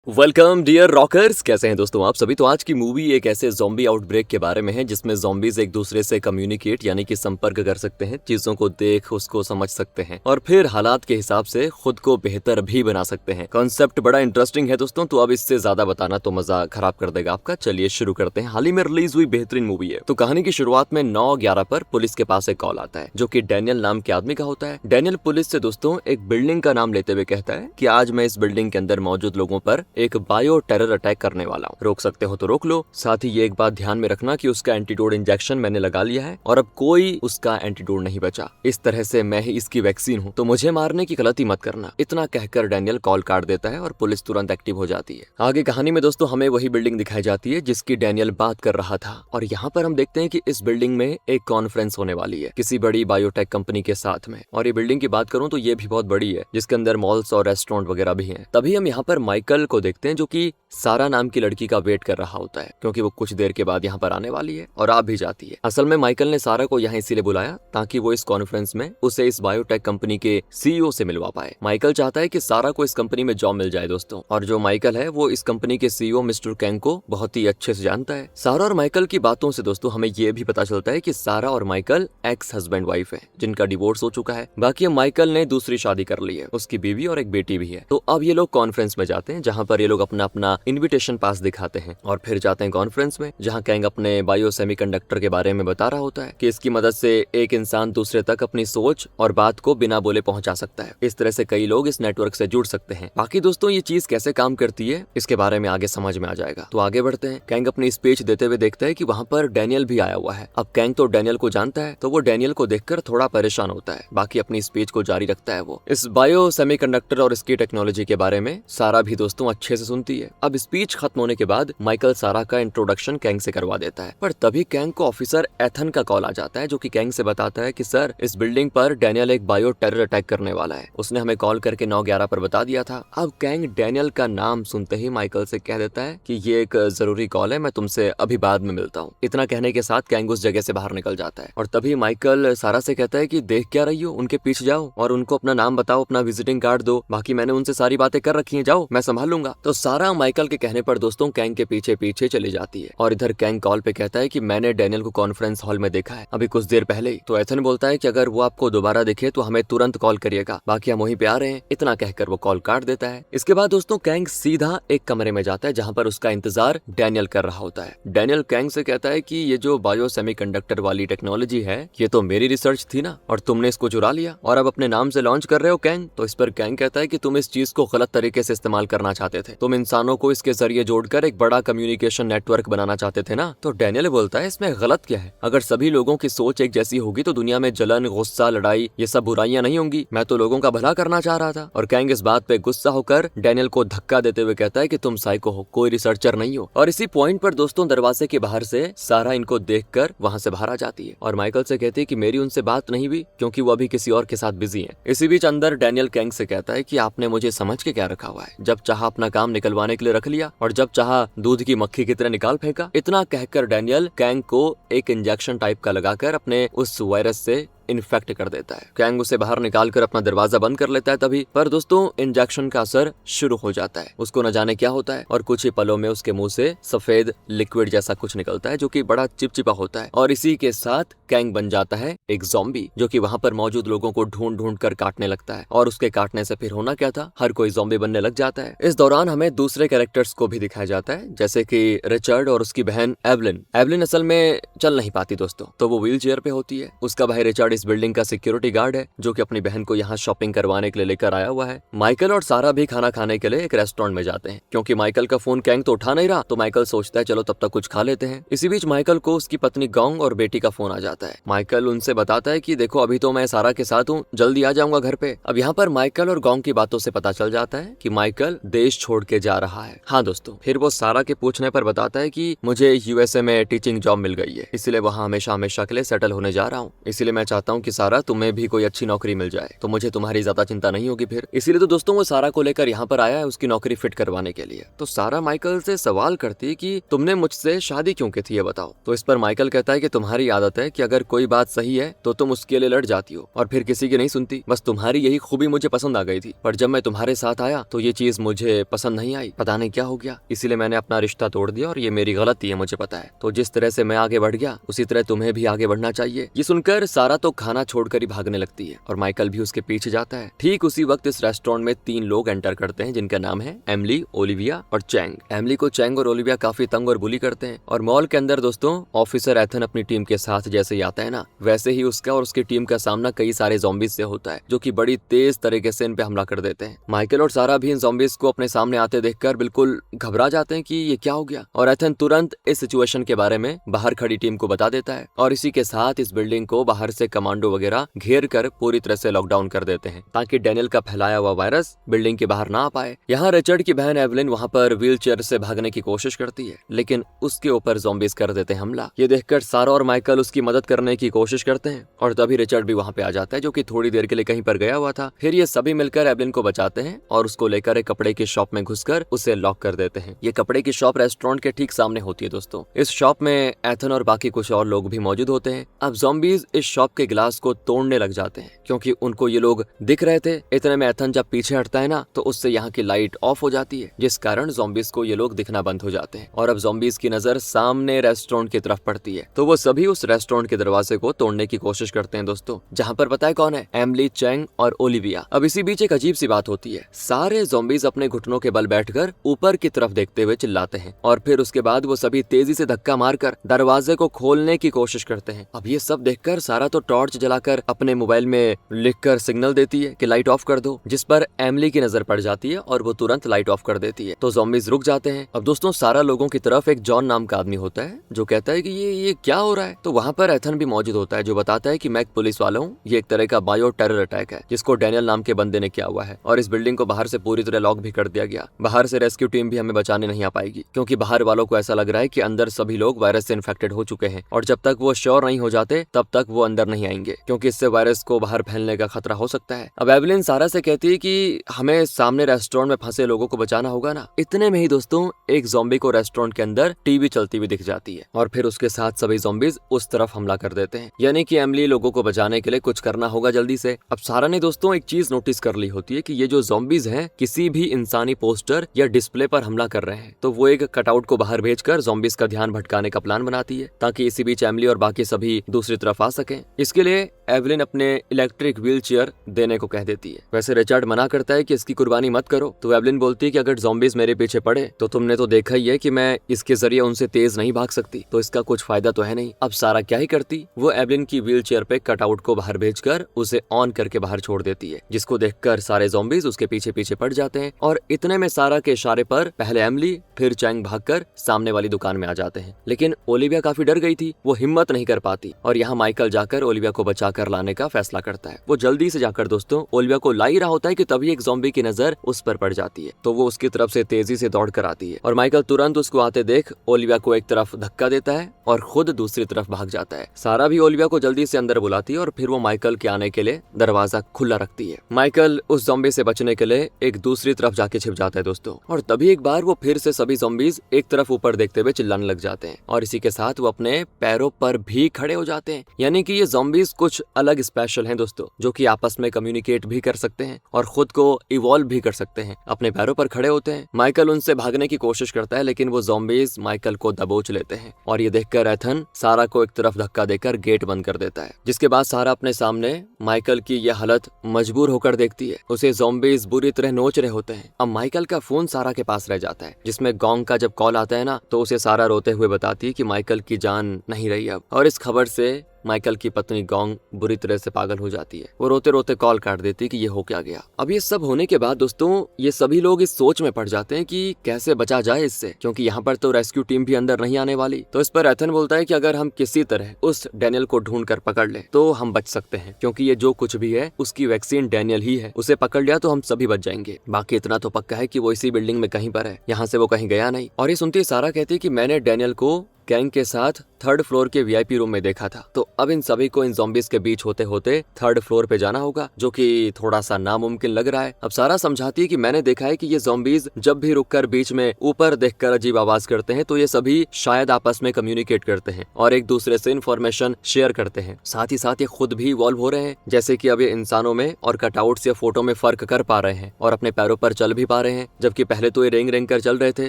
Welcome dear rockers. कैसे हैं दोस्तों आप सभी। तो आज की मूवी एक ऐसे ज़ॉम्बी आउटब्रेक के बारे में है जिसमें ज़ॉम्बीज एक दूसरे से कम्युनिकेट यानी कि संपर्क कर सकते हैं, चीजों को देख उसको समझ सकते हैं और फिर हालात के हिसाब से खुद को बेहतर भी बना सकते हैं। कॉन्सेप्ट बड़ा इंटरेस्टिंग है दोस्तों, तो अब इससे ज्यादा बताना तो मजा खराब कर देगा आपका। चलिए शुरू करते हैं। हाल ही में रिलीज हुई बेहतरीन मूवी है। तो कहानी की शुरुआत में 9/11 पर पुलिस के पास एक कॉल आता है जो कि डैनियल नाम के आदमी का होता है। डैनियल पुलिस से दोस्तों एक बिल्डिंग का नाम लेते हुए कहता है कि आज मैं इस बिल्डिंग के अंदर मौजूद लोगों पर एक बायो टेरर अटैक करने वाला हूँ, रोक सकते हो तो रोक लो। साथ ही ये एक बात ध्यान में रखना कि उसका एंटीडोट इंजेक्शन मैंने लगा लिया है और अब कोई उसका एंटीडोट नहीं बचा। इस तरह से मैं ही इसकी वैक्सीन हूँ, तो मुझे मारने की गलती मत करना। इतना कहकर डैनियल कॉल काट देता है और पुलिस तुरंत एक्टिव हो जाती है। आगे कहानी में दोस्तों हमें वही बिल्डिंग दिखाई जाती है जिसकी डैनियल बात कर रहा था और यहाँ पर हम देखते हैं कि इस बिल्डिंग में एक कॉन्फ्रेंस होने वाली है किसी बड़ी बायोटेक कंपनी के साथ में। और ये बिल्डिंग की बात करूँ तो ये भी बहुत बड़ी है जिसके अंदर मॉल्स और रेस्टोरेंट वगैरह भी हैं। तभी हम यहाँ पर माइकल को देखते हैं जो कि सारा नाम की लड़की का वेट कर रहा होता है क्योंकि वो कुछ देर के बाद यहाँ पर आने वाली है और आ भी जाती है। असल में माइकल ने सारा को यहाँ इसीलिए बुलाया ताकि वो इस कॉन्फ्रेंस में उसे इस बायोटेक कंपनी के सीईओ से मिलवा पाए। माइकल चाहता है कि सारा को इस कंपनी में जॉब मिल जाए दोस्तों, और जो माइकल है वो इस कंपनी के सीईओ मिस्टर कैंग को बहुत ही अच्छे से जानता है। सारा और माइकल की बातों से दोस्तों हमें ये भी पता चलता है कि सारा और माइकल एक्स हस्बैंड वाइफ है जिनका डिवोर्स हो चुका है। बाकी माइकल ने दूसरी शादी कर ली है, उसकी बीवी और एक बेटी भी है। तो अब ये लोग कॉन्फ्रेंस में जाते हैं जहाँ पर ये लोग अपना अपना इन्विटेशन पास दिखाते हैं और फिर जाते हैं कॉन्फ्रेंस में जहां कैंग अपने बायो सेमीकंडक्टर के बारे में बता रहा होता है कि इसकी मदद से एक इंसान दूसरे तक अपनी सोच और बात को बिना बोले पहुंचा सकता है। इस तरह से कई लोग इस नेटवर्क से जुड़ सकते हैं। बाकी दोस्तों ये चीज कैसे काम करती है इसके बारे में आगे समझ में आ जाएगा। तो आगे बढ़ते हैं। कैंग अपनी स्पीच देते हुए देखता है कि वहां पर डैनियल भी आया हुआ है। अब कैंग तो डैनियल को जानता है तो वो डैनियल को देखकर थोड़ा परेशान होता है। बाकी अपनी स्पीच को जारी रखता है वो इस बायो सेमीकंडक्टर और इसकी टेक्नोलॉजी के बारे में। सारा भी दोस्तों अच्छे से सुनती है। अब स्पीच खत्म होने के बाद माइकल सारा का इंट्रोडक्शन कैंग से करवा देता है, पर तभी कैंग को ऑफिसर एथन का कॉल आ जाता है जो कि कैंग से बताता है कि सर इस बिल्डिंग पर डैनियल एक बायो टेरर अटैक करने वाला है। उसने हमें कॉल करके 9/11 पर बता दिया था। अब कैंग डैनियल का नाम सुनते ही माइकल से कह देता है कि ये एक जरूरी कॉल है, मैं तुमसे अभी बाद में मिलता हूँ। इतना कहने के साथ कैंग उस जगह से बाहर निकल जाता है और तभी माइकल सारा से कहता है कि देख क्या रही हो, उनके पीछे जाओ और उनको अपना नाम बताओ, अपना विजिटिंग कार्ड दो, बाकी मैंने उनसे सारी बातें कर रखी है, जाओ मैं संभाल लूंगा। तो सारा माइकल के कहने पर दोस्तों कैंग के पीछे पीछे चली जाती है और इधर कैंग कॉल पे कहता है कि मैंने डैनियल को कॉन्फ्रेंस हॉल में देखा है अभी कुछ देर पहले ही। तो एथन बोलता है कि अगर वो आपको दोबारा दिखे तो हमें तुरंत कॉल करिएगा, बाकी हम वहीं पे आ रहे हैं। इतना कहकर वो कॉल काट देता है। इसके बाद दोस्तों कैंग सीधा एक कमरे में जाता है जहाँ पर उसका इंतजार डैनियल कर रहा होता है। डैनियल कैंग से कहता है कि ये जो बायो सेमीकंडक्टर वाली टेक्नोलॉजी है ये तो मेरी रिसर्च थी ना, और तुमने इसको चुरा लिया और अब अपने नाम से लॉन्च कर रहे हो कैंग। तो इस पर कैंग कहता है कि तुम इस चीज को गलत तरीके से इस्तेमाल करना चाहते थे, तुम इंसानों को इसके जरिए जोड़कर एक बड़ा कम्युनिकेशन नेटवर्क बनाना चाहते थे ना। तो डैनियल बोलता है इसमें गलत क्या है, अगर सभी लोगों की सोच एक जैसी होगी तो दुनिया में जलन, गुस्सा, लड़ाई ये सब बुराइयां नहीं होंगी। मैं तो लोगों का भला करना चाह रहा था। और कैंग इस बात पे गुस्सा होकर डैनियल को धक्का देते हुए कहता है कि तुम साइको हो, कोई रिसर्चर नहीं हो। और इसी पॉइंट पर दोस्तों दरवाजे के बाहर से सारा इनको देखकर वहां से बाहर आ जाती है और माइकल से कहती है कि मेरी उनसे बात नहीं हुई क्योंकि वो अभी किसी और के साथ बिजी है। इसी बीच अंदर डैनियल कैंग से कहता है कि आपने मुझे समझ के क्या रखा हुआ है, जब चाहा अपना काम निकलवाने के लिए रख लिया और जब चाहा दूध की मक्खी की तरह निकाल फेंका। इतना कहकर डैनियल कैंग को एक इंजेक्शन टाइप का लगाकर अपने उस वायरस से इन्फेक्ट कर देता है। कैंग उसे बाहर निकालकर अपना दरवाजा बंद कर लेता है तभी पर दोस्तों इंजेक्शन का असर शुरू हो जाता है। उसको न जाने क्या होता है और कुछ ही पलों में उसके मुंह से सफेद लिक्विड जैसा कुछ निकलता है जो कि बड़ा चिपचिपा होता है और इसी के साथ कैंग बन जाता है एक ज़ॉम्बी जो कि वहां पर मौजूद लोगों को ढूंढ ढूंढ कर काटने लगता है। और उसके काटने से फिर होना क्या था, हर कोई ज़ॉम्बी बनने लग जाता है। इस दौरान हमें दूसरे कैरेक्टर्स को भी दिखाया जाता है जैसे कि रिचर्ड और उसकी बहन एवलिन। एवलिन असल में चल नहीं पाती दोस्तों, तो वो व्हील चेयर पे होती है। उसका भाई रिचर्ड इस बिल्डिंग का सिक्योरिटी गार्ड है जो कि अपनी बहन को यहाँ शॉपिंग करवाने के लिए लेकर आया हुआ है। माइकल और सारा भी खाना खाने के लिए एक रेस्टोरेंट में जाते हैं क्योंकि माइकल का फोन कैंग तो उठा नहीं रहा, तो माइकल सोचता है चलो तब तक कुछ खा लेते हैं। इसी बीच माइकल को उसकी पत्नी गॉन्ग और बेटी का फोन आ जाता है। माइकल उनसे बताता है कि देखो अभी तो मैं सारा के साथ हूँ, जल्दी आ जाऊंगा घर पे। अब यहाँ पर माइकल और गॉन्ग की बातों से पता चल जाता है कि माइकल देश छोड़ के जा रहा है। हाँ दोस्तों, फिर वो सारा के पूछने पर बताता है कि मुझे यूएसए में टीचिंग जॉब मिल गई है, इसलिए वहाँ हमेशा हमेशा के लिए सेटल होने जा रहा हूँ, इसलिए मैं चाहता चाहता हूँ कि सारा तुम्हें भी कोई अच्छी नौकरी मिल जाए, तो मुझे तुम्हारी ज्यादा चिंता नहीं होगी फिर। इसीलिए तो दोस्तों वो सारा को लेकर यहाँ पर आया है उसकी नौकरी फिट करवाने के लिए। तो सारा माइकल से सवाल करती कि तुमने मुझसे शादी क्यों की थी ये बताओ। तो इस पर माइकल कहता है कि तुम्हारी आदत है कि अगर कोई बात सही है तो तुम उसके लिए लड़ जाती हो और फिर किसी की नहीं सुनती। बस तुम्हारी यही खूबी मुझे पसंद आ गई थी, पर जब मैं तुम्हारे साथ आया तो ये चीज मुझे पसंद नहीं आई, पता नहीं क्या हो गया, इसीलिए मैंने अपना रिश्ता तोड़ दिया और ये मेरी गलती है, मुझे पता है। तो जिस तरह से मैं आगे बढ़ गया उसी तरह तुम्हें भी आगे बढ़ना चाहिए। ये सुनकर सारा तो खाना छोड़कर ही भागने लगती है और माइकल भी उसके पीछे जाता है। ठीक उसी वक्त इस रेस्टोरेंट में 3 लोग एंटर करते हैं जिनका नाम है एमिली, ओलिविया और चैंग। एमिली को चैंग और ओलिविया काफी तंग और बुली करते हैं और मॉल के अंदर दोस्तों ऑफिसर एथन अपनी टीम के साथ जैसे ही आता है ना, वैसे ही उसका और उसकी टीम का सामना कई सारे ज़ॉम्बीज से होता है जो कि बड़ी तेज तरीके से इन पे हमला कर देते हैं। माइकल और सारा भी इन ज़ॉम्बीज को अपने सामने आते देखकर बिल्कुल घबरा जाते हैं कि ये क्या हो गया, और एथन तुरंत इस सिचुएशन के बारे में बाहर खड़ी टीम को बता देता है और इसी के साथ इस बिल्डिंग को बाहर से कमांडो वगैरह घेर कर पूरी तरह से लॉकडाउन कर देते हैं ताकि डेनियल का फैलाया हुआ वायरस बिल्डिंग के बाहर ना आ पाए। यहाँ रिचर्ड की बहन एवलिन वहाँ पर व्हील चेयर से भागने की कोशिश करती है लेकिन उसके ऊपर ज़ॉम्बीज कर देते हैं हमला। ये देखकर सारा और माइकल उसकी मदद करने की कोशिश करते हैं और तभी रिचर्ड भी वहाँ पे आ जाता है जो कि थोड़ी देर के लिए कहीं पर गया हुआ था। फिर ये सभी मिलकर एवलिन को बचाते हैं और उसको लेकर एक कपड़े की शॉप में घुसकर उसे लॉक कर देते हैं। ये कपड़े की शॉप रेस्टोरेंट के ठीक सामने होती है दोस्तों। इस शॉप में एथन और बाकी कुछ और लोग भी मौजूद होते हैं। अब ज़ॉम्बीज इस शॉप के ग्लास को तोड़ने लग जाते हैं क्योंकि उनको ये लोग दिख रहे थे। इतने में एथन जब पीछे हटता है ना तो उससे यहाँ की लाइट ऑफ हो जाती है जिस कारण ज़ॉम्बीज को ये लोग दिखना बंद हो जाते हैं और अब ज़ॉम्बीज की नजर सामने रेस्टोरेंट की तरफ पड़ती है तो वो सभी उस रेस्टोरेंट के दरवाजे को तोड़ने की कोशिश करते हैं दोस्तों, जहाँ पर पता है कौन है, एमिली, चैंग और ओलिविया। अब इसी बीच एक अजीब सी बात होती है, सारे ज़ॉम्बीज अपने घुटनों के बल बैठकर ऊपर की तरफ देखते हुए चिल्लाते हैं और फिर उसके बाद वो सभी तेजी से धक्का मारकर दरवाजे को खोलने की कोशिश करते हैं। अब ये सब देखकर सारा तो टॉर्च जलाकर अपने मोबाइल में लिखकर सिग्नल देती है कि लाइट ऑफ कर दो, जिस पर एमिली की नजर पड़ जाती है और वो तुरंत लाइट ऑफ कर देती है तो ज़ॉम्बीज रुक जाते हैं। अब दोस्तों सारा लोगों की तरफ एक जॉन नाम का आदमी होता है जो कहता है कि ये क्या हो रहा है। तो वहाँ पर एथन भी मौजूद होता है जो बताता है कि मैं एक पुलिस वाला हूँ, ये एक तरह का बायो टेरर अटैक है जिसको डेनियल नाम के बंदे ने किया हुआ है और इस बिल्डिंग को बाहर से पूरी तरह लॉक भी कर दिया गया। बाहर से रेस्क्यू टीम भी हमें बचाने नहीं आ पाएगी क्योंकि बाहर वालों को ऐसा लग रहा है कि अंदर सभी लोग वायरस से इन्फेक्टेड हो चुके हैं और जब तक वो श्योर नहीं हो जाते तब तक वो अंदर नहीं आएंगे क्योंकि इससे वायरस को बाहर फैलने का खतरा हो सकता है। अब एवलिन सारा से कहती है कि हमें सामने रेस्टोरेंट में फंसे लोगों को बचाना होगा ना। इतने में ही दोस्तों एक ज़ॉम्बी को रेस्टोरेंट के अंदर टीवी चलती हुई दिख जाती है और फिर उसके साथ सभी ज़ॉम्बीज उस तरफ हमला कर देते हैं, यानी कि एमिली लोगों को बचाने के लिए कुछ करना होगा जल्दी से। अब सारा ने दोस्तों एक चीज नोटिस कर ली होती है कि ये जो ज़ॉम्बीज हैं किसी भी इंसानी पोस्टर या डिस्प्ले पर हमला कर रहे हैं, तो वो एक कटआउट को बाहर भेजकर ज़ॉम्बीज का ध्यान भटकाने का प्लान बनाती है ताकि इसी बीच एमिली और बाकी सभी दूसरी तरफ आ सकें। इसके लिए एवलिन अपने इलेक्ट्रिक व्हील चेयर देने को कह देती है। वैसे रिचर्ड मना करता है कि इसकी कुर्बानी मत करो, तो एवलिन बोलती है कि अगर ज़ॉम्बीज मेरे पीछे पड़े तो तुमने तो देखा ही है कि मैं इसके जरिए उनसे तेज नहीं भाग सकती, तो इसका कुछ फायदा तो है नहीं। अब सारा क्या ही करती, वो एवलिन की व्हील चेयर पे कटआउट को बाहर भेजकर उसे ऑन करके बाहर छोड़ देती है, जिसको देखकर सारे ज़ॉम्बीज उसके पीछे पीछे पड़ जाते हैं और इतने में सारा के इशारे पर पहले एमिली फिर चैंग भागकर सामने वाली दुकान में आ जाते हैं। लेकिन ओलिविया काफी डर गई थी, वो हिम्मत नहीं कर पाती और यहाँ माइकल जाकर ओलिविया को बचा कर लाने का फैसला करता है। वो जल्दी से जाकर दोस्तों ओलिविया को ला ही रहा होता है कि तभी एक ज़ॉम्बी की नजर उस पर पड़ जाती है, तो वो उसकी तरफ से तेजी से दौड़ कर आती है और माइकल तुरंत उसको आते देख ओलिविया को एक तरफ धक्का देता है और खुद दूसरी तरफ भाग जाता है। सारा भी ओलिविया को जल्दी से अंदर बुलाती है और फिर वो माइकल के आने के लिए दरवाजा खुला रखती है। माइकल उस ज़ॉम्बी से बचने के लिए एक दूसरी तरफ जाके छिप जाता है दोस्तों, और तभी एक बार वो फिर से सभी ज़ॉम्बीज एक तरफ ऊपर देखते हुए चिल्लाने लग जाते हैं और इसी के साथ वो अपने पैरों पर भी खड़े हो जाते हैं। यानी कि ये ज़ॉम्बीज कुछ अलग स्पेशल हैं दोस्तों, जो कि आपस में कम्युनिकेट भी कर सकते हैं और खुद को इवॉल्व भी कर सकते हैं, अपने पैरों पर खड़े होते हैं। माइकल उनसे भागने की कोशिश करता है लेकिन वो ज़ॉम्बीज माइकल को दबोच लेते हैं और ये देखकर एथन सारा को एक तरफ धक्का देकर गेट बंद कर देता है, जिसके बाद सारा अपने सामने माइकल की यह हालत मजबूर होकर देखती है। उसे ज़ॉम्बीज बुरी तरह नोच रहे होते हैं। अब माइकल का फोन सारा के पास रह जाता है, जिसमें गोंग का जब कॉल आता है ना तो उसे सारा रोते हुए बताती है कि माइकल की जान नहीं रही अब, और इस खबर से माइकल की पत्नी गोंग बुरी तरह से पागल हो जाती है। वो रोते रोते कॉल काट देती है कि ये हो क्या गया। अब ये सब होने के बाद दोस्तों ये सभी लोग इस सोच में पड़ जाते हैं कि कैसे बचा जाए इससे, क्योंकि यहाँ पर तो रेस्क्यू टीम भी अंदर नहीं आने वाली। तो इस पर एथन बोलता है कि अगर हम किसी तरह उस डेनियल को ढूंढ कर पकड़ ले तो हम बच सकते हैं, क्योंकि ये जो कुछ भी है उसकी वैक्सीन डेनियल ही है। उसे पकड़ लिया तो हम सभी बच जाएंगे। बाकी इतना तो पक्का है कि वो इसी बिल्डिंग में कहीं पर है, यहाँ से वो कहीं गया नहीं। और ये सुनती सारा कहती है कि मैंने डेनियल को गैंग के साथ 3rd फ्लोर के वीआईपी रूम में देखा था। तो अब इन सभी को इन ज़ॉम्बीज के बीच होते होते 3rd फ्लोर पे जाना होगा, जो कि थोड़ा सा नामुमकिन लग रहा है। अब सारा समझाती है कि मैंने देखा है कि ये ज़ॉम्बीज जब भी रुककर बीच में ऊपर देखकर अजीब आवाज करते हैं तो ये सभी शायद आपस में कम्युनिकेट करते हैं और एक दूसरे से इन्फॉर्मेशन शेयर करते हैं। साथ ही साथ ये खुद भी इवॉल्व हो रहे हैं, जैसे कि अब ये इंसानों में और कटआउट्स या फोटो में फर्क कर पा रहे हैं और अपने पैरों पर चल भी पा रहे हैं, जबकि पहले तो ये रेंग रेंग कर चल रहे थे।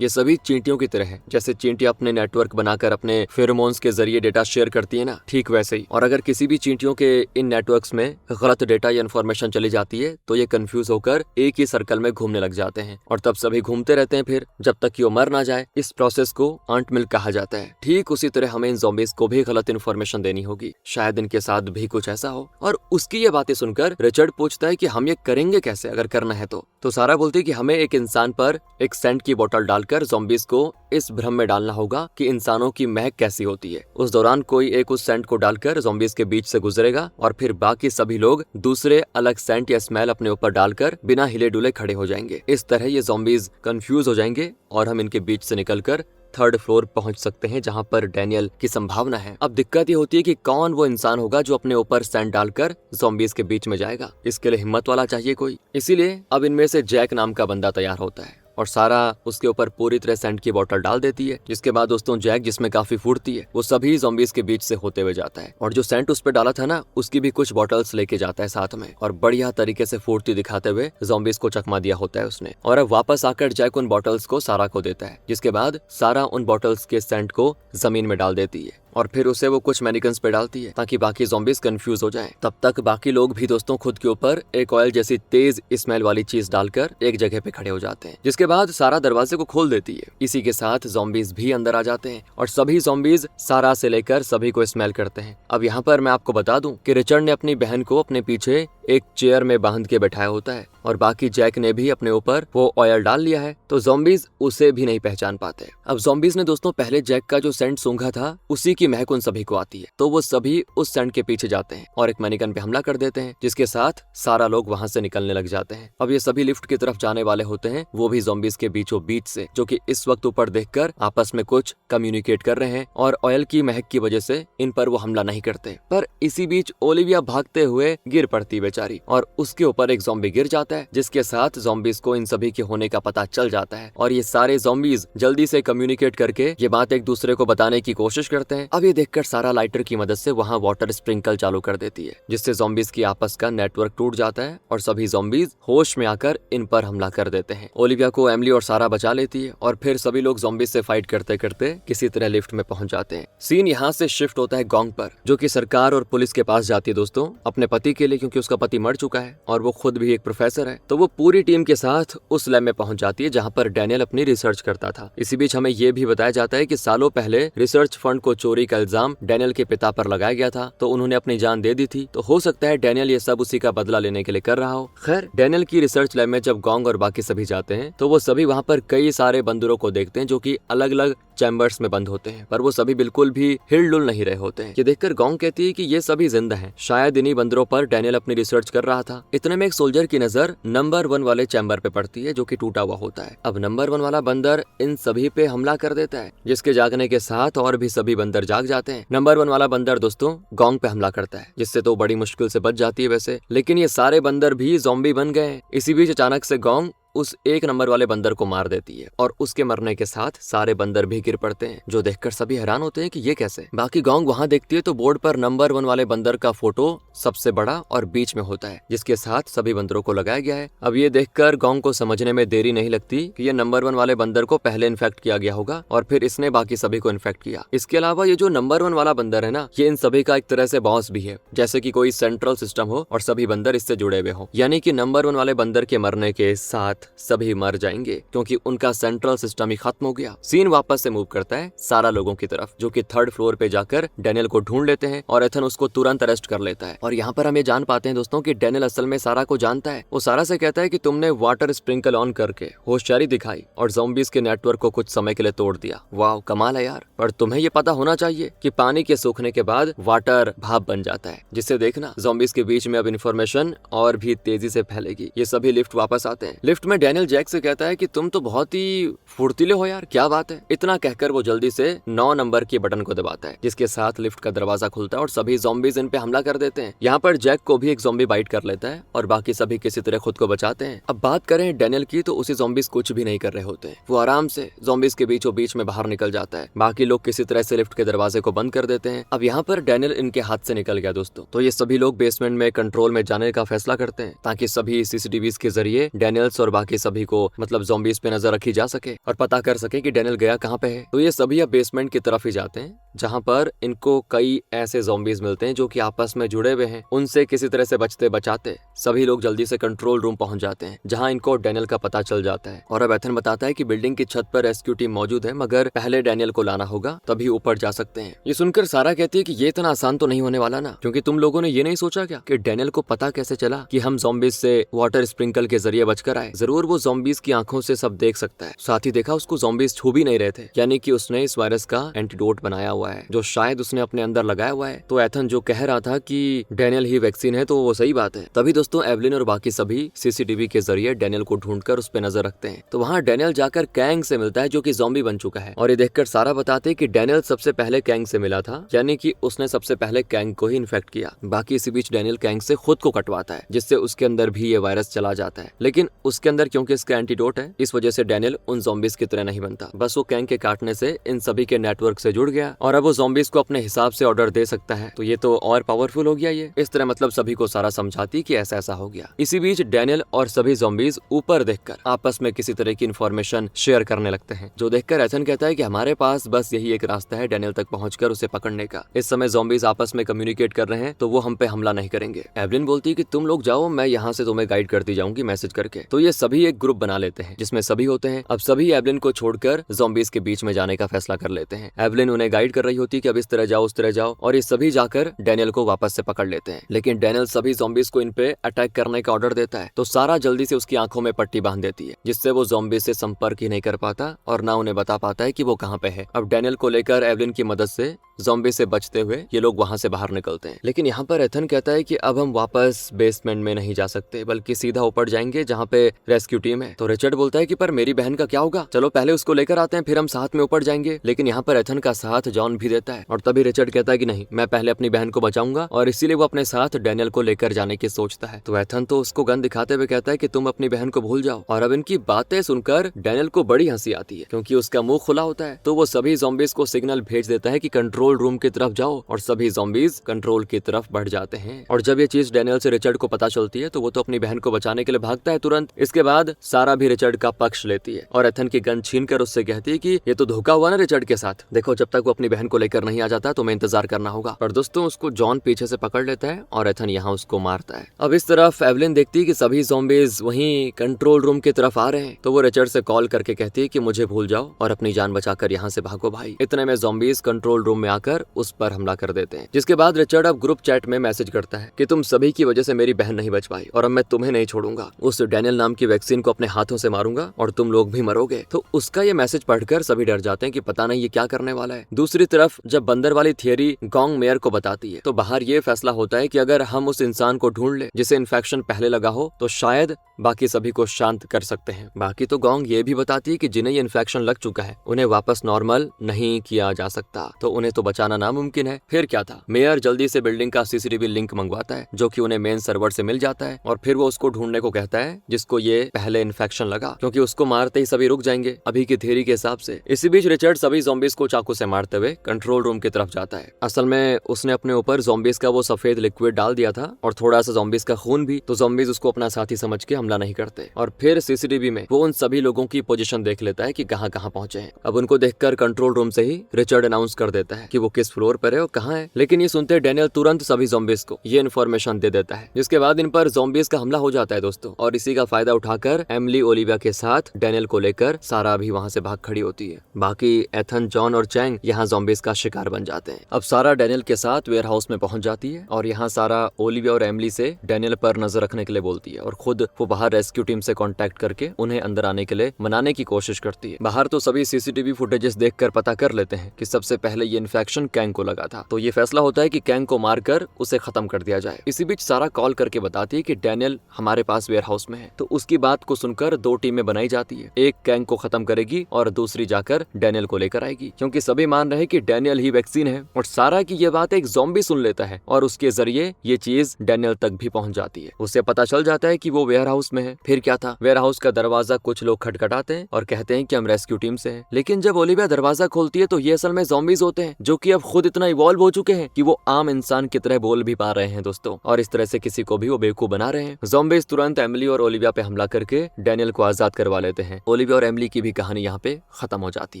ये सभी चींटियों की तरह है, जैसे चींटियां अपने नेटवर्क बनाकर अपने फेरोमोन्स के जरिए डेटा शेयर करती है ना, ठीक वैसे ही। और अगर किसी भी चींटियों के इन नेटवर्क्स में गलत डेटा या इन्फॉर्मेशन चली जाती है तो ये कंफ्यूज होकर एक ही सर्कल में घूमने लग जाते हैं और तब सभी घूमते रहते हैं फिर जब तक कि वो मर ना जाए। इस प्रोसेस को आंट मिल कहा जाता है। ठीक उसी तरह हमें इन ज़ॉम्बीज को भी गलत इन्फॉर्मेशन देनी होगी, शायद इनके साथ भी कुछ ऐसा हो। और उसकी ये बातें सुनकर रिचर्ड पूछता है कि हम ये करेंगे कैसे अगर करना है तो सारा बोलती है कि हमें एक इंसान पर एक सेंट की बोतल डालकर ज़ॉम्बीज को इस भ्रम में डालना होगा कि इंसानों की महक कैसी होती है। उस दौरान कोई एक उस सेंट को डालकर ज़ॉम्बीज के बीच से गुजरेगा और फिर बाकी सभी लोग दूसरे अलग सेंट या स्मेल अपने ऊपर डालकर बिना हिले डुले खड़े हो जाएंगे। इस तरह ये ज़ॉम्बीज कंफ्यूज हो जाएंगे और हम इनके बीच से निकलकर 3rd फ्लोर पहुंच सकते हैं, जहां पर डैनियल की संभावना है। अब दिक्कत ये होती है कि कौन वो इंसान होगा जो अपने ऊपर सैंड डालकर ज़ॉम्बीज के बीच में जाएगा। इसके लिए हिम्मत वाला चाहिए कोई। इसीलिए अब इनमें से जैक नाम का बंदा तैयार होता है और सारा उसके ऊपर पूरी तरह सेंट की बोतल डाल देती है, जिसके बाद दोस्तों जैक, जिसमें काफी फुर्ती है, वो सभी ज़ॉम्बीज के बीच से होते हुए जाता है और जो सेंट उस पर डाला था ना, उसकी भी कुछ बॉटल्स लेके जाता है साथ में और बढ़िया तरीके से फुर्ती दिखाते हुए ज़ॉम्बीज को चकमा दिया होता है उसने। और अब वापस आकर जैक उन बॉटल्स को सारा को देता है, जिसके बाद सारा उन बॉटल्स के सेंट को जमीन में डाल देती है और फिर उसे वो कुछ मैनिकन्स पे डालती है ताकि बाकी ज़ॉम्बीज कंफ्यूज हो जाएं। तब तक बाकी लोग भी दोस्तों खुद के ऊपर एक ऑयल जैसी तेज स्मेल वाली चीज डालकर एक जगह पे खड़े हो जाते हैं, जिसके बाद सारा दरवाजे को खोल देती है। इसी के साथ ज़ॉम्बीज भी अंदर आ जाते हैं और सभी ज़ॉम्बीज सारा से लेकर सभी को स्मेल करते हैं। अब यहाँ पर मैं आपको बता दूं कि रिचर्ड ने अपनी बहन को अपने पीछे एक चेयर में बांध के बैठाया होता है और बाकी जैक ने भी अपने ऊपर वो ऑयल डाल लिया है, तो ज़ॉम्बीज उसे भी नहीं पहचान पाते। अब ज़ॉम्बीज ने दोस्तों पहले जैक का जो सेंट सूंघा था उसी की महक उन सभी को आती है, तो वो सभी उस सेंट के पीछे जाते हैं और एक मैनिकन पे हमला कर देते हैं, जिसके साथ सारा लोग वहां से निकलने लग जाते हैं। अब ये सभी लिफ्ट की तरफ जाने वाले होते हैं, वो भी ज़ॉम्बीज के बीचों बीच से, जो कि इस वक्त ऊपर देखकर आपस में कुछ कम्युनिकेट कर रहे हैं और ऑयल की महक की वजह से इन पर वो हमला नहीं करते। पर इसी बीच ओलिविया भागते हुए गिर पड़ती बेचारी और उसके ऊपर एक ज़ॉम्बी गिर जाता है, जिसके साथ ज़ॉम्बीज को इन सभी के होने का पता चल जाता है और ये सारे ज़ॉम्बीज जल्दी से कम्युनिकेट करके ये बात एक दूसरे को बताने की कोशिश करते हैं। अब ये देखकर सारा लाइटर की मदद से वहाँ वाटर स्प्रिंकल चालू कर देती है, जिससे ज़ॉम्बीज की आपस का नेटवर्क टूट जाता है और सभी ज़ॉम्बीज होश में आकर इन पर हमला कर देते हैं। ओलिविया को एमिली और सारा बचा लेती है और फिर सभी लोग ज़ॉम्बीज से फाइट करते करते किसी तरह लिफ्ट में पहुंच जाते हैं। सीन यहाँ से शिफ्ट होता है गोंग पर, जो कि सरकार और पुलिस के पास जाती है दोस्तों अपने पति के लिए, क्योंकि उसका पति मर चुका है और वो खुद भी एक प्रोफेसर है। तो वो पूरी टीम के साथ उस लैब में पहुंच जाती है जहां पर डैनियल अपनी रिसर्च करता था। इसी बीच हमें ये भी बताया जाता है कि सालों पहले रिसर्च फंड को चोरी का इल्जाम डैनियल के पिता पर लगाया गया था, तो उन्होंने अपनी जान दे दी थी। तो हो सकता है डैनियल ये सब उसी का बदला लेने के लिए कर रहा हो। खैर, डैनियल की रिसर्च लैब में जब गोंग और बाकी सभी जाते हैं तो वो सभी वहाँ पर कई सारे बंदरों को देखते हैं जो कि अलग अलग चैम्बर्स में बंद होते हैं, पर वो सभी बिल्कुल भी हिलडुल नहीं रहे होते हैं। ये देखकर गोंग कहती है कि ये सभी जिंदा हैं, शायद इन्हीं बंदरों पर डैनियल अपनी रिसर्च कर रहा था। इतने में एक सोल्जर की नजर नंबर 1 वाले चैम्बर पे पड़ती है, जो कि टूटा हुआ होता है। अब नंबर 1 वाला बंदर इन सभी पे हमला कर देता है, जिसके जागने के साथ और भी सभी बंदर जाग जाते हैं। नंबर 1 वाला बंदर दोस्तों गोंग पे हमला करता है, जिससे तो बड़ी मुश्किल से बच जाती है वैसे, लेकिन ये सारे बंदर भी ज़ॉम्बी बन गए। इसी बीच अचानक से गोंग उस 1 नंबर वाले बंदर को मार देती है और उसके मरने के साथ सारे बंदर भी गिर पड़ते हैं, जो देखकर सभी हैरान होते हैं कि ये कैसे। बाकी गोंग वहाँ देखती है तो बोर्ड पर नंबर 1 वाले बंदर का फोटो सबसे बड़ा और बीच में होता है, जिसके साथ सभी बंदरों को लगाया गया है। अब ये देखकर गोंग को समझने में देरी नहीं लगती कि ये नंबर 1 वाले बंदर को पहले इन्फेक्ट किया गया होगा और फिर इसने बाकी सभी को इन्फेक्ट किया। इसके अलावा ये जो नंबर 1 वाला बंदर है ना, ये इन सभी का एक तरह से बॉस भी है, जैसे कि कोई सेंट्रल सिस्टम हो और सभी बंदर इससे जुड़े हुए हो। यानी कि नंबर 1 वाले बंदर के मरने के साथ सभी मर जाएंगे, क्योंकि उनका सेंट्रल सिस्टम ही खत्म हो गया। सीन वापस से मूव करता है सारा लोगों की तरफ, जो कि 3rd फ्लोर पे जाकर डैनियल को ढूंढ लेते हैं और एथन उसको तुरंत अरेस्ट कर लेता है। और यहाँ पर हम ये जान पाते हैं दोस्तों कि डैनियल असल में सारा को जानता है। वो सारा से कहता है कि तुमने वाटर स्प्रिंकल ऑन करके होशियारी दिखाई और ज़ॉम्बीज के नेटवर्क को कुछ समय के लिए तोड़ दिया। वाह, कमाल है यार। पर तुम्हें ये पता होना चाहिए कि पानी के सूखने के बाद वाटर भाप बन जाता है, जिससे देखना ज़ॉम्बीज के बीच में अब इन्फॉर्मेशन और भी तेजी से फैलेगी। ये सभी लिफ्ट वापस आते हैं। लिफ्ट में डैनियल जैक से कहता है कि तुम तो बहुत ही फुर्तीले हो यार, क्या बात है। इतना कहकर वो जल्दी से 9 नंबर के बटन को दबाता है, जिसके साथ लिफ्ट का दरवाजा खुलता है और सभी ज़ॉम्बीज इन पे हमला कर देते हैं। यहाँ पर जैक को भी एक ज़ॉम्बी बाइट कर लेता है और बाकी सभी किसी तरह खुद को बचाते हैं। अब बात करें डैनियल की, तो उसे ज़ॉम्बीज कुछ भी नहीं कर रहे होते हैं। वो आराम से ज़ॉम्बीज के बीचों बीच में बाहर निकल जाता है। बाकी लोग किसी तरह से लिफ्ट के दरवाजे को बंद कर देते हैं। अब यहाँ पर डैनियल इनके हाथ से निकल गया दोस्तों, तो ये सभी लोग बेसमेंट में कंट्रोल में जाने का फैसला करते हैं ताकि सभी सीसीटीवीज के जरिए डैनियल्स और बाकी सभी को मतलब ज़ॉम्बीज पे नजर रखी जा सके और पता कर सके कि डैनियल गया कहाँ पे है। तो ये सभी अब बेसमेंट की तरफ ही जाते हैं, जहाँ पर इनको कई ऐसे ज़ॉम्बीज मिलते हैं जो कि आपस में जुड़े हुए हैं। उनसे किसी तरह से बचते बचाते सभी लोग जल्दी से कंट्रोल रूम पहुंच जाते हैं, जहां इनको डैनियल का पता चल जाता है। और अब एथन बताता है कि बिल्डिंग की छत पर रेस्क्यू टीम मौजूद है, मगर पहले डैनियल को लाना होगा तभी ऊपर जा सकते हैं। ये सुनकर सारा कहती है कि ये इतना आसान तो नहीं होने वाला ना, क्योंकि तुम लोगों ने ये नहीं सोचा क्या कि डैनियल को पता कैसे चला कि हम ज़ॉम्बीज से वाटर स्प्रिंकल के जरिए बचकर आए। जरूर वो ज़ॉम्बीज की आंखों से सब देख सकता है। साथ ही देखा उसको ज़ॉम्बीज छू भी नहीं रहे थे, यानी कि उसने इस वायरस का एंटीडोट बनाया हुआ है जो शायद उसने अपने अंदर लगाया हुआ है। तो एथन जो कह रहा था कि डैनियल ही वैक्सीन है, तो वो सही बात है। तभी दोस्तों एवलिन और बाकी सभी सीसीटीवी के जरिए डैनियल को ढूंढकर उस पर नजर रखते हैं। तो वहाँ डैनियल जाकर कैंग से मिलता है जो कि ज़ॉम्बी बन चुका है। और ये देखकर सारा बताते हैं कि डैनियल सबसे पहले कैंग से मिला था, यानी कि उसने सबसे पहले कैंग को ही इन्फेक्ट किया। बाकी इसी बीच डैनियल कैंग से खुद को कटवाता है, जिससे उसके अंदर भी ये वायरस चला जाता है। लेकिन उसके अंदर क्योंकि इसका एंटीडोट है, इस वजह से डैनियल उन ज़ॉम्बीज की तरह नहीं बनता। बस वो कैंग के काटने से इन सभी के नेटवर्क से जुड़ गया और अब वो ज़ॉम्बीज को अपने हिसाब से ऑर्डर दे सकता है। तो ये तो और पावरफुल हो गया ये। इस तरह मतलब सभी को सारा समझाती कि ऐसा ऐसा हो गया। इसी बीच डैनियल और सभी ज़ॉम्बीज ऊपर देखकर आपस में किसी तरह की इन्फॉर्मेशन शेयर करने लगते हैं, जो देखकर एथन कहता है कि हमारे पास बस यही एक रास्ता है डैनियल तक पहुंचकर उसे पकड़ने का। इस समय ज़ॉम्बीज आपस में कम्युनिकेट कर रहे हैं, तो वो हम पे हमला नहीं करेंगे। एवलिन बोलती है कि तुम लोग जाओ, मैं यहाँ से तुम्हें गाइड करती जाऊंगी मैसेज करके। तो ये सभी एक ग्रुप बना लेते हैं जिसमें सभी होते हैं। अब सभी एवलिन को छोड़कर ज़ॉम्बीज के बीच में जाने का फैसला कर लेते हैं। एवलिन उन्हें गाइड कर रही होती है कि अब इस तरह जाओ उस तरह जाओ, और ये सभी जाकर डैनियल को वापस से पकड़ लेते हैं। लेकिन डैनियल सभी ज़ॉम्बीज को इन पे अटैक करने का ऑर्डर देता है, तो सारा जल्दी से उसकी आंखों में पट्टी बांध देती है, जिससे वो ज़ॉम्बीज से संपर्क ही नहीं कर पाता और ना उन्हें बता पाता है कि वो कहाँ पे है। अब डैनियल को लेकर एवलिन की मदद से ज़ॉम्बी से बचते हुए ये लोग वहां से बाहर निकलते हैं। लेकिन यहाँ पर एथन कहता है कि अब हम वापस बेसमेंट में नहीं जा सकते, बल्कि सीधा ऊपर जाएंगे जहाँ पे रेस्क्यू टीम है। तो रिचर्ड बोलता है कि पर मेरी बहन का क्या होगा, चलो पहले उसको लेकर आते हैं, फिर हम साथ में ऊपर जाएंगे। लेकिन यहाँ पर एथन का साथ जॉन भी देता है, और तभी रिचर्ड कहता है कि नहीं, मैं पहले अपनी बहन को बचाऊंगा, और इसीलिए वो अपने साथ डैनियल को लेकर जाने की सोचता है। तो एथन तो उसको गन दिखाते हुए कहता है कि तुम अपनी बहन को भूल जाओ। और अब इनकी बातें सुनकर डैनियल को बड़ी हंसी आती है, क्योंकि उसका मुंह खुला होता है। तो वो सभी ज़ॉम्बीज को सिग्नल भेज देता है कि कंट्रोल रूम की तरफ जाओ, और सभी ज़ॉम्बीज कंट्रोल की तरफ बढ़ जाते हैं। और जब ये चीज डैनियल से रिचर्ड को पता चलती है, तो वो तो अपनी बहन को बचाने के लिए भागता है तुरंत। इसके बाद सारा भी रिचर्ड का पक्ष लेती है और एथन की गन छीनकर उससे कहती है कि ये तो धोखा हुआ ना रिचर्ड के साथ, देखो जब तक वो अपनी बहन को लेकर नहीं आ जाता तो मैं इंतजार करना होगा। पर दोस्तों उसको जॉन पीछे से पकड़ लेता है और एथन यहाँ उसको मारता है। अब इस तरफ एवलिन देखती है कि सभी ज़ॉम्बीज वहीं कंट्रोल रूम की तरफ आ रहे हैं, तो वो रिचर्ड से कॉल करके कहती है कि मुझे भूल जाओ और अपनी जान बचाकर यहाँ से भागो भाई। इतने में ज़ॉम्बीज कंट्रोल रूम में आकर उस पर हमला कर देते हैं, जिसके बाद रिचर्ड अब ग्रुप चैट में मैसेज करता है कि तुम सभी की वजह से मेरी बहन नहीं बच पाई और अब मैं तुम्हें नहीं छोड़ूंगा, उस डैनियल नाम की वैक्सीन को अपने हाथों से मारूंगा और तुम लोग भी मरोगे। तो उसका ये मैसेज पढ़कर सभी डर जाते हैं कि पता नहीं ये क्या करने वाला है। दूसरी तरफ जब बंदर वाली थियरी गोंग मेयर को बताती है, तो बाहर ये फैसला होता है कि अगर हम उस इंसान को ढूंढ ले जिसे इन्फेक्शन पहले लगा हो, तो शायद बाकी सभी को शांत कर सकते हैं। बाकी तो गोंग ये भी बताती है कि जिन्हें ये इन्फेक्शन लग चुका है उन्हें वापस नॉर्मल नहीं किया जा सकता, तो उन्हें तो बचाना नामुमकिन है। फिर क्या था, मेयर जल्दी से बिल्डिंग का सीसीटीवी लिंक मंगवाता है, जो कि उन्हें मेन सर्वर से मिल जाता है, और फिर वो उसको ढूंढने को कहता है जिसको ये पहले इन्फेक्शन लगा, क्योंकि उसको मारते ही सभी रुक जाएंगे अभी की थियरी के हिसाब से। इसी बीच रिचर्ड सभी ज़ॉम्बीज को चाकू से मारते हुए कंट्रोल रूम की तरफ जाता है। असल में उसने अपने ऊपर ज़ॉम्बीज का वो सफेद लिक्विड डाल दिया था और थोड़ा सा ज़ॉम्बीज का खून भी, तो ज़ॉम्बीज उसको अपना साथी समझ के हमला नहीं करते। और फिर सीसीटीवी में वो उन सभी लोगों की पोजीशन देख लेता है कि कहां कहां पहुंचे हैं। अब उनको देखकर कंट्रोल रूम से ही रिचर्ड अनाउंस कर देता है कि वो किस फ्लोर पर है और कहां है। लेकिन ये सुनते डैनियल तुरंत सभी ज़ॉम्बीज को ये इन्फॉर्मेशन दे देता है, जिसके बाद इन पर ज़ॉम्बीज का हमला हो जाता है दोस्तों। और इसी का फायदा उठाकर एमिली ओलिविया के साथ डैनियल को लेकर सारा भी वहां से भाग खड़ी होती है। बाकी एथन, जॉन और चैंग यहाँ ज़ॉम्बीज का शिकार बन जाते हैं। अब सारा डैनियल के साथ वेयर हाउस में पहुंच जाती है और यहाँ सारा ओलिविया और एमिली से डैनियल पर नजर रखने के लिए बोलती है, और खुद वो बाहर रेस्क्यू टीम से कांटेक्ट करके उन्हें अंदर आने के लिए मनाने की कोशिश करती है। बाहर तो सभी सीसीटीवी फुटेजेस देखकर पता कर लेते हैं कि सबसे पहले ये इन्फेक्शन इन्फेक्शन कैंग को लगा था। तो ये फैसला होता है कि कैंग को मारकर उसे खत्म कर दिया जाए। इसी बीच सारा कॉल करके बताती है कि डैनियल हमारे पास वेयर हाउस में है। तो उसकी बात को सुनकर 2 टीमें बनाई जाती है, एक कैंग को खत्म करेगी और दूसरी जाकर डैनियल को लेकर आएगी, क्योंकि सभी मान रहे हैं कि डैनियल ही वैक्सीन है। और सारा की ये बात एक ज़ॉम्बी सुन लेता है और उसके जरिए ये चीज डैनियल तक भी पहुंच जाती है। उसे पता चल जाता है कि वो वेयर हाउस में है। फिर क्या था, वेयर हाउस का दरवाजा कुछ लोग खटखटाते हैं और कहते हैं कि हम रेस्क्यू टीम से हैं। लेकिन जब ओलिविया दरवाजा खोलती है तो ये असल में ज़ॉम्बीज होते हैं, जो कि अब खुद इतना इवॉल्व हो चुके हैं कि वो आम इंसान की तरह बोल भी पा रहे हैं दोस्तों, और इस तरह से किसी को भी वो बेवकूफ बना रहे हैं। ज़ॉम्बीज तुरंत एमिली और ओलिविया पे हमला करके डैनियल को आजाद करवा लेते हैं। ओलिविया और एमिली की भी कहानी यहाँ पे खत्म हो जाती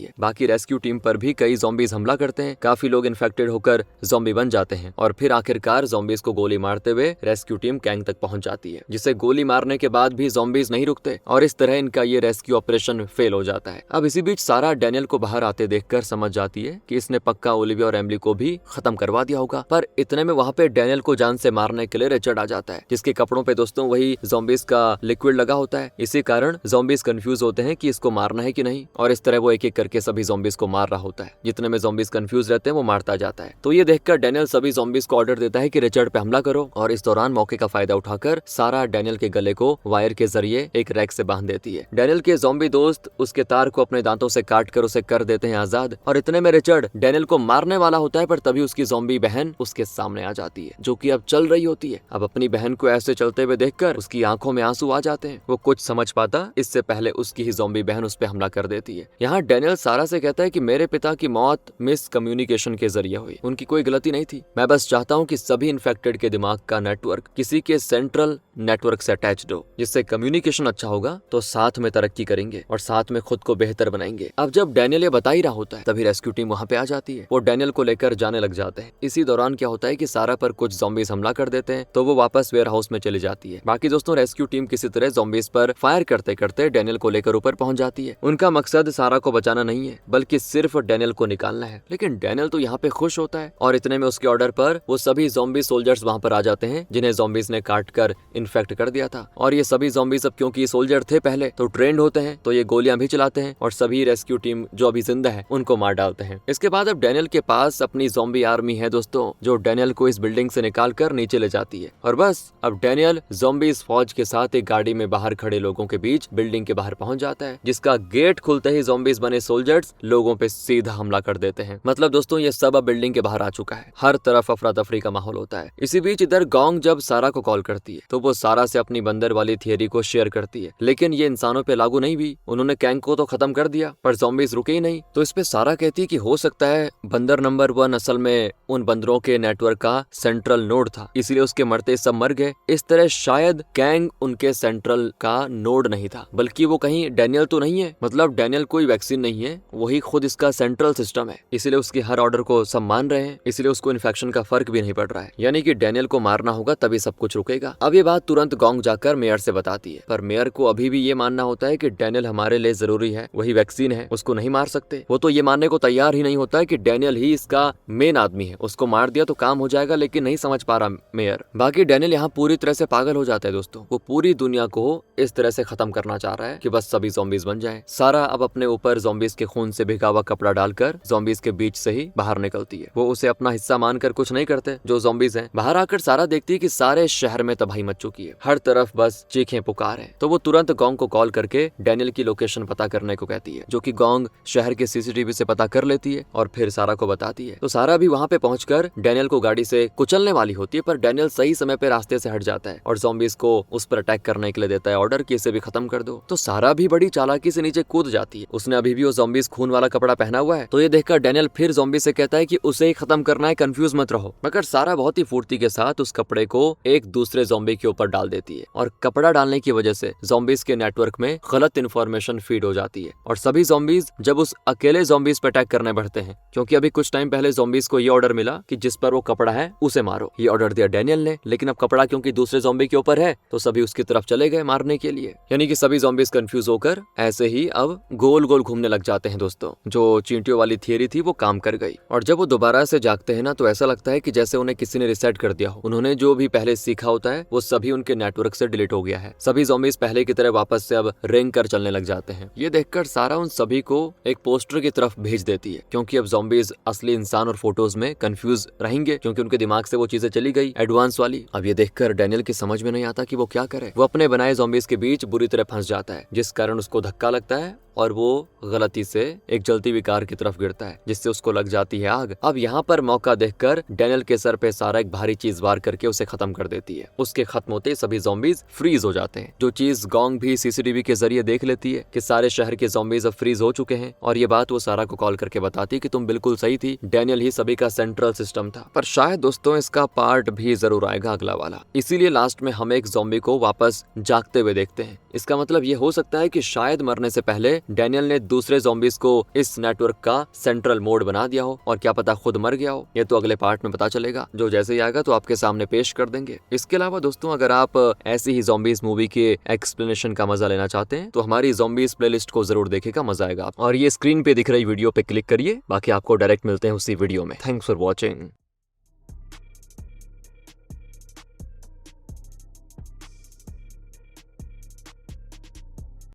है। बाकी रेस्क्यू टीम पर भी कई ज़ॉम्बीज हमला करते हैं, काफी लोग इन्फेक्टेड होकर ज़ॉम्बी बन जाते हैं और फिर आखिरकार ज़ॉम्बीज को गोली मारते हुए रेस्क्यू टीम कैंग तक पहुंच जाती है, जिसे गोली मारने के बाद भी ज़ॉम्बीज नहीं रुकते और इस तरह इनका ये रेस्क्यू ऑपरेशन फेल हो जाता है। अब इसी बीच सारा डैनियल को बाहर आते देखकर समझ जाती है कि इसने पक्का ओलिविया और एमिली को भी खत्म करवा दिया होगा। पर इतने में वहाँ पे डैनियल को जान से मारने के लिए रिचर्ड आ जाता है, जिसके कपड़ों पे दोस्तों वही ज़ॉम्बीज का लिक्विड लगा होता है। इसी कारण ज़ॉम्बीज कंफ्यूज होते हैं कि इसको मारना है कि नहीं, और इस तरह वो एक एक करके सभी ज़ॉम्बीज को मार रहा होता है। जितने में ज़ॉम्बीज कंफ्यूज रहते हैं वो मारता जाता है। तो ये देखकर डैनियल सभी ज़ॉम्बीज को ऑर्डर देता है कि रिचर्ड पे हमला करो, और इस दौरान मौके का फायदा उठाकर सारा डैनियल के गले को वायर के जरिए एक रैक से बांध देती है। डैनियल के ज़ॉम्बी दोस्त उसके तार को अपने दांतों से काटकर उसे कर देते हैं आजाद, और इतने में रिचर्ड डैनियल को मारने वाला होता है, पर तभी उसकी ज़ॉम्बी बहन उसके सामने आ जाती है, जो कि अब चल रही होती है। अब अपनी बहन को ऐसे चलते हुए देखकर उसकी आंखों में आंसू आ जाते हैं। वो कुछ समझ पाता इससे पहले उसकी ही ज़ॉम्बी बहन उस पर हमला कर देती है। यहाँ डैनियल सारा से कहता है कि मेरे पिता की मौत मिस कम्युनिकेशन के जरिए हुई, उनकी कोई गलती नहीं थी। मैं बस चाहता हूँ कि सभी इन्फेक्टेड के दिमाग का नेटवर्क किसी के सेंट्रल नेटवर्क से अटैच्ड हो, जिससे कम्युनिकेशन अच्छा होगा तो साथ में तरक्की करेंगे और साथ में खुद को बेहतर बनाएंगे। अब जब डैनियल ये बता ही रहा होता है तभी रेस्क्यू टीम वहाँ पे आ जाती है। वो डैनियल को लेकर जाने लग जाते हैं। इसी दौरान क्या होता है कि सारा पर कुछ ज़ॉम्बीज हमला कर देते हैं, तो वो वापस वेयर हाउस में चली जाती है। बाकी दोस्तों रेस्क्यू टीम किसी तरह ज़ॉम्बीज पर फायर करते करते डैनियल को लेकर ऊपर पहुंच जाती है। उनका मकसद सारा को बचाना नहीं है, बल्कि सिर्फ डैनियल को निकालना है। लेकिन डैनियल तो यहाँ पे खुश होता है, और इतने में उसके ऑर्डर पर वो सभी ज़ॉम्बी सोल्जर्स वहाँ पर आ जाते हैं, जिन्हें ज़ॉम्बीज ने काट कर इन्फेक्ट कर दिया था। और ये सभी ज़ॉम्बीज अब क्योंकि सोल्जर थे पहले तो ट्रेंड होते हैं, तो ये गोलियां भी चलाते हैं और सभी रेस्क्यू टीम जो अभी जिंदा है उनको मार डालते हैं। इसके बाद अब डैनियल के पास अपनी ज़ॉम्बी आर्मी है दोस्तों, जो डैनियल को इस बिल्डिंग से निकाल कर नीचे ले जाती है। और बस अब डैनियल ज़ॉम्बीज फौज के साथ एक गाड़ी में बाहर खड़े लोगों के बीच बिल्डिंग के बाहर पहुंच जाता है, जिसका गेट खुलते ही ज़ॉम्बीज बने सोल्जर्स लोगों पे सीधा हमला कर देते हैं। मतलब दोस्तों ये सब अब बिल्डिंग के बाहर आ चुका है, हर तरफ अफरा तफरी का माहौल होता है। इसी बीच इधर गोंग जब सारा को कॉल करती है तो वो सारा से अपनी बंदर वाली थियरी को शेयर करती है, लेकिन ये इंसानों पे लागू नहीं हुई। उन्होंने कैंग को तो खत्म कर दिया पर ज़ॉम्बीज रुके ही नहीं। तो इस पे सारा कहती है कि हो सकता है बंदर नंबर 1 असल में उन बंदरों के नेटवर्क का सेंट्रल नोड था, इसलिए उसके मरते सब मर गए। इस तरह शायद कैंग उनके सेंट्रल का नोड नहीं था, बल्कि वो कहीं डैनियल तो नहीं है। मतलब डैनियल कोई वैक्सीन नहीं है, वही खुद इसका सेंट्रल सिस्टम है, इसलिए उसके हर ऑर्डर को सब मान रहे हैं, इसलिए उसको इन्फेक्शन का फर्क भी नहीं पड़ रहा है। यानी कि डैनियल को मारना होगा तभी सब कुछ रुकेगा। अब ये बात तुरंत गोंग जाकर मेयर से बताती है, पर मेयर को अभी भी ये मानना होता है कि डैनियल हमारे लिए जरूरी है, वही वैक्सीन है, उसको नहीं मार सकते। वो तो ये मानने को तैयार ही नहीं होता है कि डैनियल ही इसका मेन आदमी है, उसको मार दिया तो काम हो जाएगा, लेकिन नहीं समझ पा रहा मेयर। बाकी डैनियल यहाँ पूरी तरह से पागल हो जाता है दोस्तों। वो पूरी दुनिया को इस तरह से खत्म करना चाह रहा है कि बस सभी ज़ॉम्बीज बन जाएं। सारा अब अपने ऊपर ज़ॉम्बीज के खून से भिगा हुआ कपड़ा डालकर ज़ॉम्बीज के बीच से ही बाहर निकलती है। वो उसे अपना हिस्सा मानकर कुछ नहीं करते जो ज़ॉम्बीज हैं। बाहर आकर सारा देखती है कि सारे शहर में तबाही मच चुकी है, हर तरफ बस चीखें पुकार है। तो वो तुरंत गोंग को कॉल करके डैनियल की लोकेशन पता करने को कहती है, जो कि गोंग शहर के सीसीटीवी से पता कर लेती है और फिर सारा को बताती है। तो सारा भी वहाँ पे पहुंचकर डैनियल को गाड़ी से कुचलने वाली होती है, पर डैनियल सही समय पे रास्ते से हट जाता है और ज़ॉम्बीज को उस पर अटैक करने के लिए देता है ऑर्डर कि इसे भी खत्म कर दो। तो सारा भी बड़ी चालाकी से नीचे कूद जाती है। उसने अभी भी वो ज़ॉम्बीज खून वाला कपड़ा पहना हुआ है, तो ये देखकर डैनियल फिर ज़ॉम्बी से कहता है कि उसे ही खत्म करना है, कंफ्यूज मत रहो। मगर सारा बहुत ही फुर्ती के साथ उस कपड़े को एक दूसरे ज़ॉम्बी के ऊपर डाल देती है और कपड़ा डालने की वजह से ज़ॉम्बीज के नेटवर्क में गलत इन्फॉर्मेशन फीड हो जाती है और सभी ज़ॉम्बीज जब उस अकेले ज़ॉम्बीज पे अटैक करने बढ़ते हैं, क्योंकि अभी कुछ टाइम पहले ज़ॉम्बीज को ये ऑर्डर मिला कि जिस पर वो कपड़ा है उसे मारो। ये ऑर्डर दिया डैनियल ने, लेकिन अब कपड़ा क्योंकि दूसरे ज़ॉम्बी के ऊपर है तो सभी उसकी तरफ चले गए मारने के लिए। यानी कि सभी ज़ॉम्बीज कंफ्यूज होकर ऐसे ही अब गोल गोल घूमने लग जाते हैं दोस्तों। जो चींटियों वाली थियरी थी वो काम कर गई और जब वो दोबारा से जागते हैं ना, तो ऐसा लगता है कि जैसे उन्हें किसी ने रिसेट कर दिया हो। उन्होंने जो भी पहले सीखा होता है वो सभी उनके नेटवर्क से डिलीट हो गया है। सभी ज़ॉम्बीज पहले की तरह वापस से अब रेंग कर चलने लग जाते हैं। ये देखकर सारा उन सभी को एक पोस्टर की तरफ भेज देती है, क्योंकि अब ज़ॉम्बीज जॉम्बीज असली इंसान और फोटोज में कंफ्यूज रहेंगे क्योंकि उनके दिमाग से वो चीजें चली गई एडवांस वाली। अब ये देखकर डैनियल की समझ में नहीं आता कि वो क्या करे। वो अपने बनाए जॉम्बीज के बीच बुरी तरह फंस जाता है, जिस कारण उसको धक्का लगता है और वो गलती से एक जलती हुई कार की तरफ गिरता है, जिससे उसको लग जाती है आग। अब यहाँ पर मौका देखकर डैनियल के सर पे सारा एक भारी चीज वार करके उसे खत्म कर देती है। उसके खत्म होते सभी ज़ॉम्बीज फ्रीज हो जाते हैं, जो चीज गोंग भी सीसीटीवी के जरिए देख लेती है कि सारे शहर के ज़ॉम्बीज अब फ्रीज हो चुके हैं। और ये बात वो सारा को कॉल करके बताती है कि तुम बिल्कुल सही थी, डैनियल ही सभी का सेंट्रल सिस्टम था। पर शायद दोस्तों इसका पार्ट भी जरूर आएगा अगला वाला, इसीलिए लास्ट में हम एक ज़ॉम्बी को वापस जागते हुए देखते हैं। इसका मतलब ये हो सकता है कि शायद मरने से पहले डैनियल ने दूसरे ज़ॉम्बीज को इस नेटवर्क का सेंट्रल मोड बना दिया हो, और क्या पता खुद मर गया हो। ये तो अगले पार्ट में पता चलेगा, जो जैसे ही आएगा तो आपके सामने पेश कर देंगे। इसके अलावा दोस्तों अगर आप ऐसी ही ज़ॉम्बीज मूवी के एक्सप्लेनेशन का मजा लेना चाहते हैं तो हमारी ज़ॉम्बीज प्लेलिस्ट को जरूर देखेगा, मजा आएगा। और ये स्क्रीन पे दिख रही वीडियो पे क्लिक करिए, बाकी आपको डायरेक्ट मिलते हैं उसी वीडियो में। Thanks for watching.